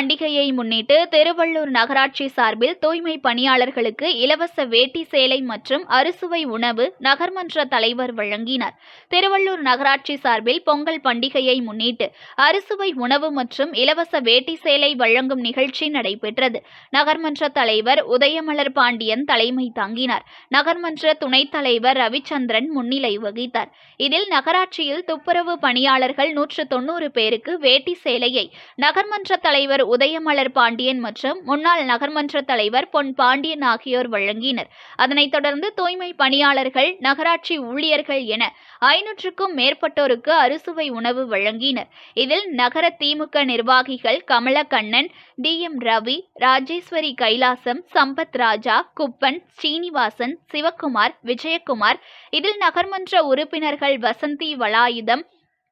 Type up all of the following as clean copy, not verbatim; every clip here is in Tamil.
பண்டிகையை முன்னிட்டு திருவள்ளூர் நகராட்சி சார்பில் தூய்மை பணியாளர்களுக்கு இலவச வேட்டி சேலை மற்றும் அறுசுவை உணவு நகர்மன்ற தலைவர் வழங்கினார். திருவள்ளூர் நகராட்சி சார்பில் பொங்கல் பண்டிகையை முன்னிட்டு அறுசுவை உணவு மற்றும் இலவச வேட்டி சேலை வழங்கும் நிகழ்ச்சி நடைபெற்றது. நகர்மன்ற தலைவர் உதயமலர் பாண்டியன் தலைமை தாங்கினார். நகர்மன்ற துணைத் தலைவர் ரவிச்சந்திரன் முன்னிலை வகித்தார். இதில் நகராட்சியில் துப்புரவு பணியாளர்கள் 190 பேருக்கு வேட்டி சேலையை நகர்மன்ற தலைவர் உதயமலர் பாண்டியன் மற்றும் முன்னாள் நகர்மன்ற தலைவர் பொன் பாண்டியன் ஆகியோர் வழங்கினர். அதனைத் தொடர்ந்து தூய்மை பணியாளர்கள், நகராட்சி ஊழியர்கள் என 500க்கும் மேற்பட்டோருக்கு அறுசுவை உணவு வழங்கினர். இதில் நகர திமுக நிர்வாகிகள் கமலக்கண்ணன், DM ரவி, ராஜேஸ்வரி கைலாசம், சம்பத் ராஜா, குப்பன், ஸ்ரீனிவாசன், சிவக்குமார், விஜயகுமார், இதில் நகர்மன்ற உறுப்பினர்கள் வசந்தி வலாயுதம்,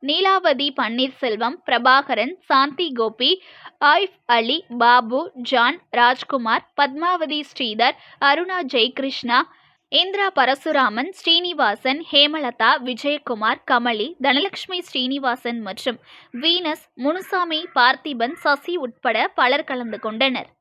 நீலாவதி பன்னீர்செல்வம், பிரபாகரன், சாந்தி கோபி, ஆயிஃப் அலி, பாபு, ஜான், ராஜ்குமார், பத்மாவதி ஸ்ரீதர், அருணா ஜெயகிருஷ்ணா, இந்திரா பரசுராமன், ஸ்ரீனிவாசன், ஹேமலதா, விஜயகுமார், கமலி, தனலட்சுமி ஸ்ரீனிவாசன் மற்றும் வீனஸ், முனுசாமி, பார்த்திபன், சசி உட்பட பலர் கலந்து கொண்டனர்.